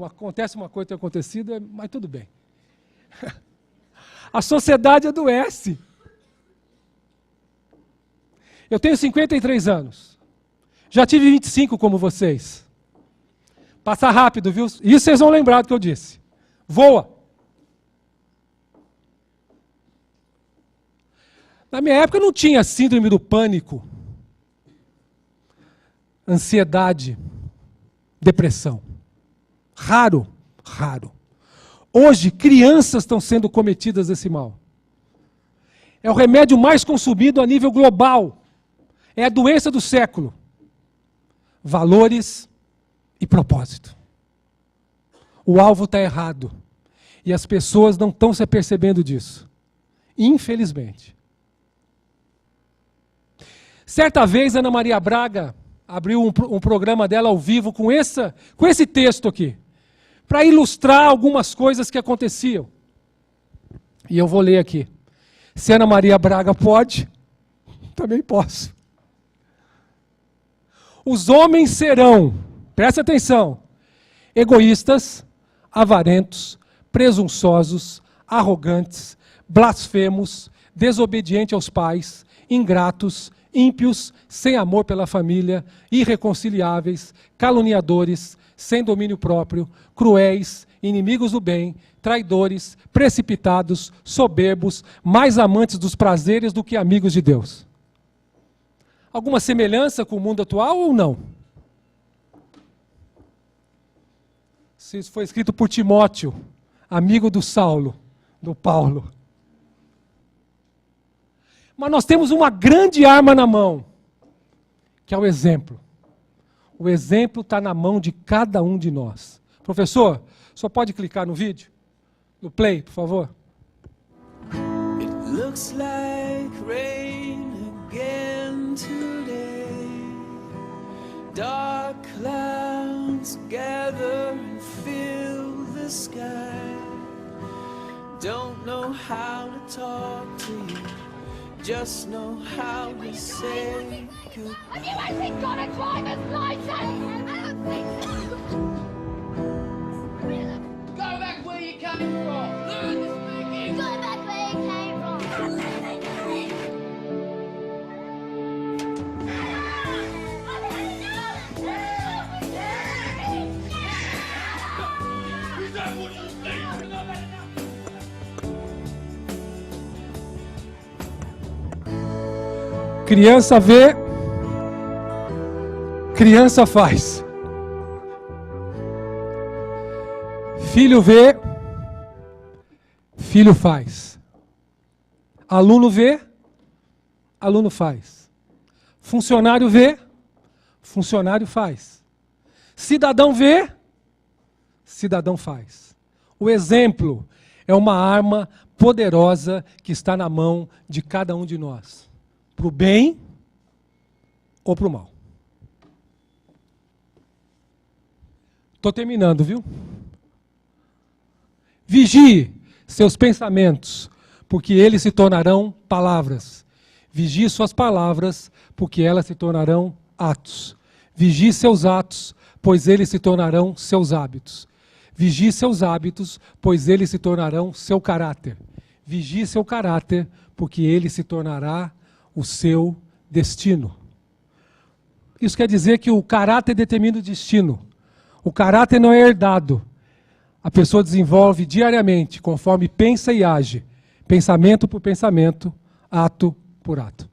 Acontece uma coisa que tem acontecido, mas tudo bem. A sociedade adoece. Eu tenho 53 anos. Já tive 25 como vocês. Passa rápido, viu? Isso vocês vão lembrar do que eu disse. Voa. Na minha época não tinha síndrome do pânico, ansiedade, depressão. Raro, raro. Hoje, crianças estão sendo cometidas desse mal. É o remédio mais consumido a nível global. É a doença do século. Valores e propósito. O alvo está errado. E as pessoas não estão se apercebendo disso. Infelizmente. Certa vez, Ana Maria Braga abriu um programa dela ao vivo com esse texto aqui, para ilustrar algumas coisas que aconteciam. E eu vou ler aqui. Se Ana Maria Braga pode, também posso. Os homens serão, presta atenção, egoístas, avarentos, presunçosos, arrogantes, blasfemos, desobedientes aos pais, ingratos, ímpios, sem amor pela família, irreconciliáveis, caluniadores, sem domínio próprio, cruéis, inimigos do bem, traidores, precipitados, soberbos, mais amantes dos prazeres do que amigos de Deus. Alguma semelhança com o mundo atual ou não? Isso foi escrito por Timóteo, amigo do Paulo. Mas nós temos uma grande arma na mão, que é o exemplo. O exemplo está na mão de cada um de nós. Professor, só pode clicar no vídeo? No play, por favor. It looks like rain again today. Dark clouds gather and fill the sky. Don't know how to talk to you. Just know how to say goodbye. Have you actually got a driver's license? I don't think so. Go back where you came from. Learn this speaking. Go back where you came from. Is that what you think? Criança vê, criança faz. Filho vê, filho faz. Aluno vê, aluno faz. Funcionário vê, funcionário faz. Cidadão vê, cidadão faz. O exemplo é uma arma poderosa que está na mão de cada um de nós. Para o bem ou para o mal. Estou terminando, viu? Vigie seus pensamentos, porque eles se tornarão palavras. Vigie suas palavras, porque elas se tornarão atos. Vigie seus atos, pois eles se tornarão seus hábitos. Vigie seus hábitos, pois eles se tornarão seu caráter. Vigie seu caráter, porque ele se tornará o seu destino. Isso quer dizer que o caráter determina o destino. O caráter não é herdado. A pessoa desenvolve diariamente, conforme pensa e age. Pensamento por pensamento, ato por ato.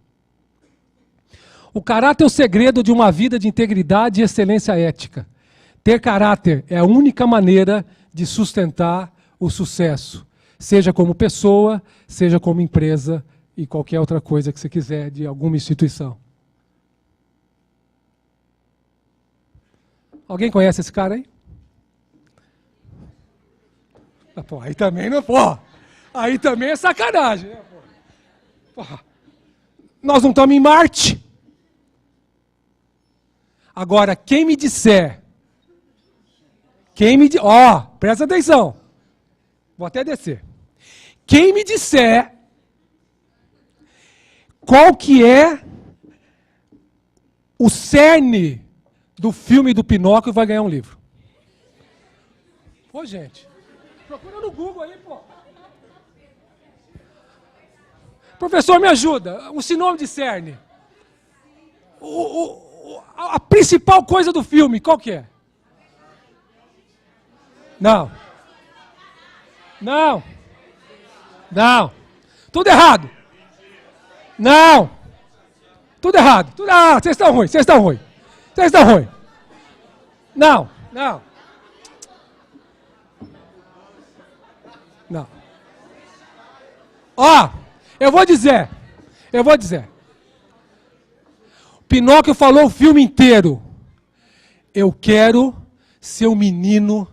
O caráter é o segredo de uma vida de integridade e excelência ética. Ter caráter é a única maneira de sustentar o sucesso, seja como pessoa, seja como empresa e qualquer outra coisa que você quiser de alguma instituição. Alguém conhece esse cara aí? Ah, pô, aí também não, pô. Aí também é sacanagem, né, pô? Pô, nós não estamos em Marte. Agora, quem me disser, ó, presta atenção. Vou até descer. Quem me disser qual que é o cerne do filme do Pinóquio vai ganhar um livro. Pô, gente, procura no Google aí, pô. Professor, me ajuda. O sinônimo de cerne. A principal coisa do filme, qual que é? Não. Não. Não. Tudo errado. Não. Tudo errado. Vocês estão ruins, vocês estão ruins. Vocês estão ruins. Não. Não. Não. Ó, eu vou dizer. Pinóquio falou o filme inteiro. Eu quero ser um menino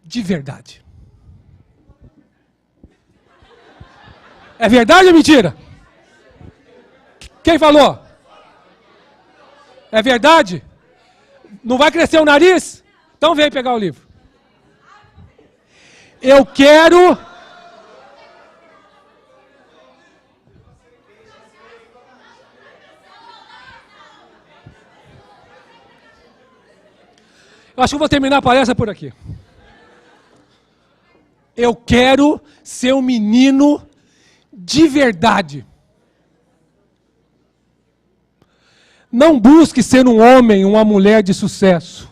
de verdade. É verdade ou mentira? Quem falou? É verdade? Não vai crescer o nariz? Então vem pegar o livro. Eu quero... Eu acho que eu vou terminar a palestra por aqui. Eu quero ser um menino de verdade. Não busque ser um homem, uma mulher de sucesso.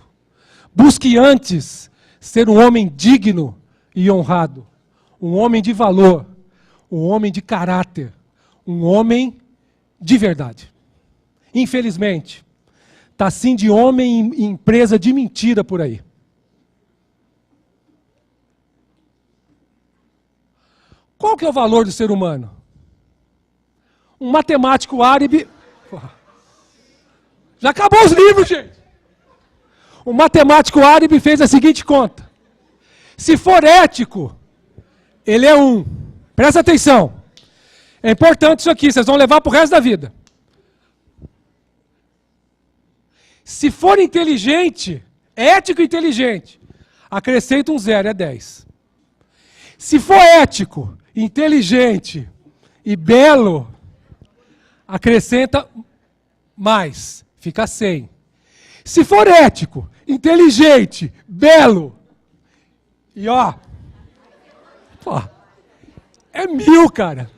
Busque antes ser um homem digno e honrado. Um homem de valor. Um homem de caráter. Um homem de verdade. Infelizmente, está assim de homem e empresa de mentira por aí. Qual que é o valor do ser humano? Um matemático árabe... Já acabou os livros, gente! Um matemático árabe fez a seguinte conta. Se for ético, ele é 1. Presta atenção. É importante isso aqui, vocês vão levar para o resto da vida. Se for inteligente, ético e inteligente, acrescenta um 0, é 10. Se for ético, inteligente e belo, acrescenta mais, fica 100. Se for ético, inteligente, belo, e ó, pô, é 1000, cara.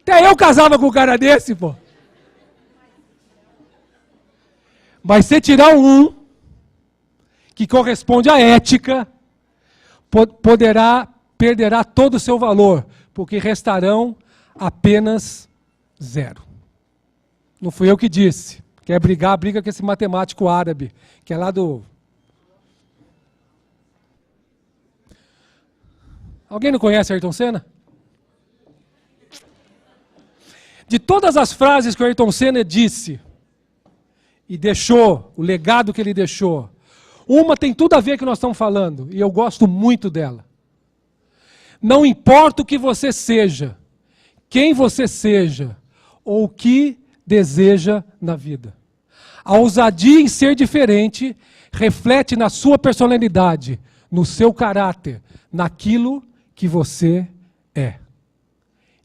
Até eu casava com um cara desse, pô. Mas se tirar um 1, que corresponde à ética, perderá todo o seu valor, porque restarão apenas 0. Não fui eu que disse. Quer brigar, briga com esse matemático árabe, que é lá do... Alguém não conhece Ayrton Senna? De todas as frases que o Ayrton Senna disse e deixou, o legado que ele deixou, uma tem tudo a ver com o que nós estamos falando, e eu gosto muito dela. Não importa o que você seja, quem você seja, ou o que deseja na vida. A ousadia em ser diferente reflete na sua personalidade, no seu caráter, naquilo que você é.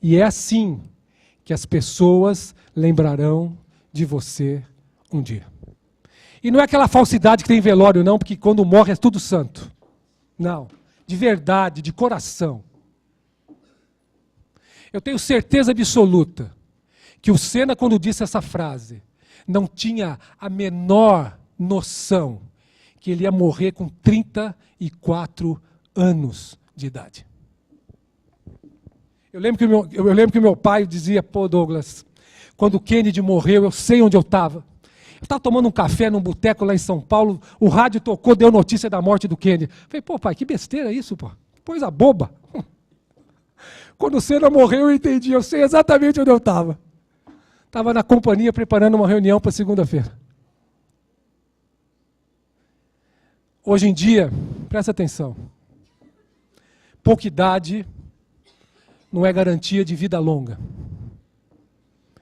E é assim que as pessoas lembrarão de você um dia. E não é aquela falsidade que tem em velório, não, porque quando morre é tudo santo. Não, de verdade, de coração. Eu tenho certeza absoluta que o Senna, quando disse essa frase, não tinha a menor noção que ele ia morrer com 34 anos de idade. Eu lembro que o meu pai dizia, pô, Douglas, Quando o Kennedy morreu, eu sei onde eu estava. Eu estava tomando um café num boteco lá em São Paulo, o rádio tocou, deu notícia da morte do Kennedy. Falei, pô, pai, que besteira isso, pô. Que coisa boba. Quando o Senna morreu, eu entendi, eu sei exatamente onde eu estava. Estava na companhia preparando uma reunião para segunda-feira. Hoje em dia, presta atenção, pouca idade não é garantia de vida longa.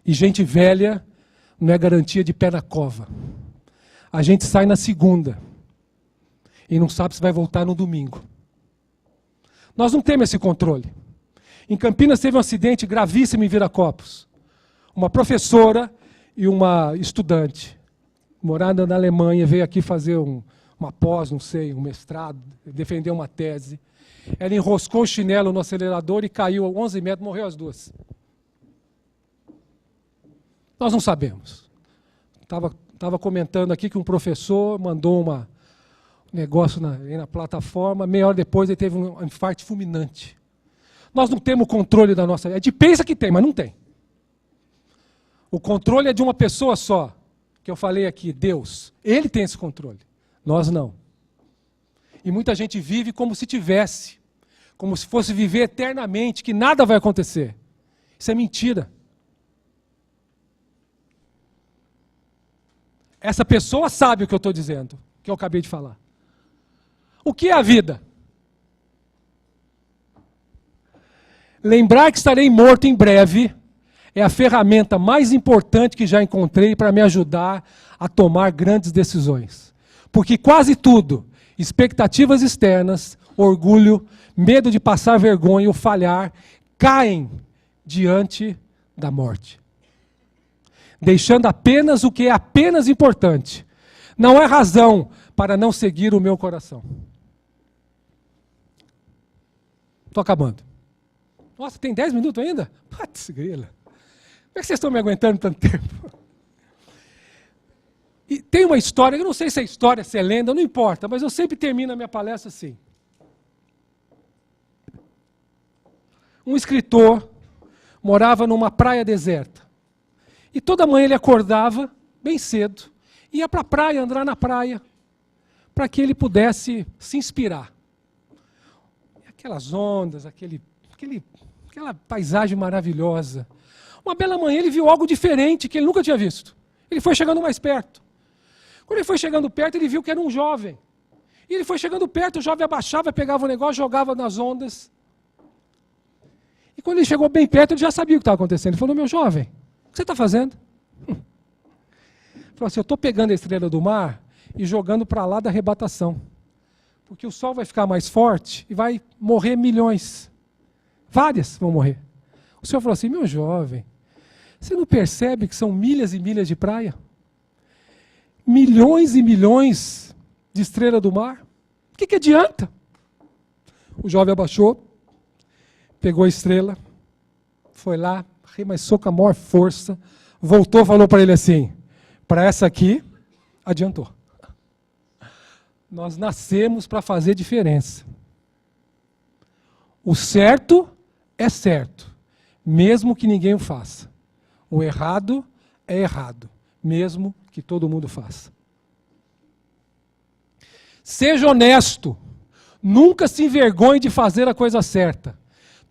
E gente velha não é garantia de pé na cova. A gente sai na segunda e não sabe se vai voltar no domingo. Nós não temos esse controle. Em Campinas teve um acidente gravíssimo em Viracopos. Uma professora e uma estudante, morada na Alemanha, veio aqui fazer uma pós, não sei, um mestrado, defender uma tese. Ela enroscou o chinelo no acelerador e caiu a 11 metros, morreu as duas. Nós não sabemos. Estava comentando aqui que um professor mandou um negócio na plataforma, meia hora depois ele teve um infarto fulminante. Nós não temos controle da nossa vida. A gente pensa que tem, mas não tem. O controle é de uma pessoa só, que eu falei aqui, Deus. Ele tem esse controle, nós não. E muita gente vive como se tivesse, como se fosse viver eternamente, que nada vai acontecer. Isso é mentira. Essa pessoa sabe o que eu estou dizendo, que eu acabei de falar. O que é a vida? Lembrar que estarei morto em breve é a ferramenta mais importante que já encontrei para me ajudar a tomar grandes decisões. Porque quase tudo, expectativas externas, orgulho, medo de passar vergonha ou falhar, caem diante da morte. Deixando apenas o que é apenas importante. Não é razão para não seguir o meu coração. Estou acabando. Nossa, tem 10 minutos ainda? Putz, grila. Como é que vocês estão me aguentando tanto tempo? E tem uma história, eu não sei se é história, se é lenda, não importa, mas eu sempre termino a minha palestra assim. Um escritor morava numa praia deserta. E toda manhã ele acordava bem cedo, ia para a praia, andar na praia, para que ele pudesse se inspirar. Aquelas ondas, aquela paisagem maravilhosa. Uma bela manhã ele viu algo diferente que ele nunca tinha visto. Ele foi chegando mais perto. Quando ele foi chegando perto, ele viu que era um jovem. E ele foi chegando perto, o jovem abaixava, pegava o negócio, jogava nas ondas. E quando ele chegou bem perto, ele já sabia o que estava acontecendo. Ele falou, meu jovem, o que você está fazendo? Ele falou assim, eu estou pegando a estrela do mar e jogando para lá da arrebatação. Porque o sol vai ficar mais forte e vai morrer milhões. Várias vão morrer. O senhor falou assim, meu jovem, você não percebe que são milhas e milhas de praia? Milhões e milhões de estrela do mar? O que adianta? O jovem abaixou, pegou a estrela, foi lá, arremessou com a maior força, voltou e falou para ele assim, para essa aqui, adiantou. Nós nascemos para fazer diferença. O certo é certo, mesmo que ninguém o faça. O errado é errado, mesmo que todo mundo faça. Seja honesto, nunca se envergonhe de fazer a coisa certa.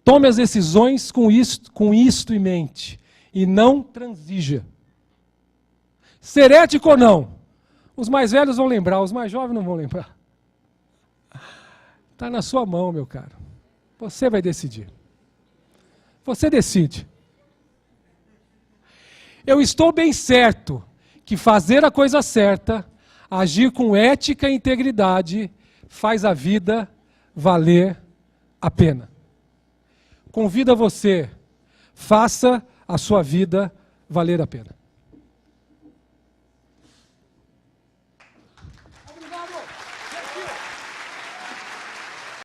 Tome as decisões com isto em mente e não transija. Ser ético ou não? Os mais velhos vão lembrar, os mais jovens não vão lembrar. Está na sua mão, meu caro. Você vai decidir. Você decide. Eu estou bem certo que fazer a coisa certa, agir com ética e integridade, faz a vida valer a pena. Convido a você, faça a sua vida valer a pena.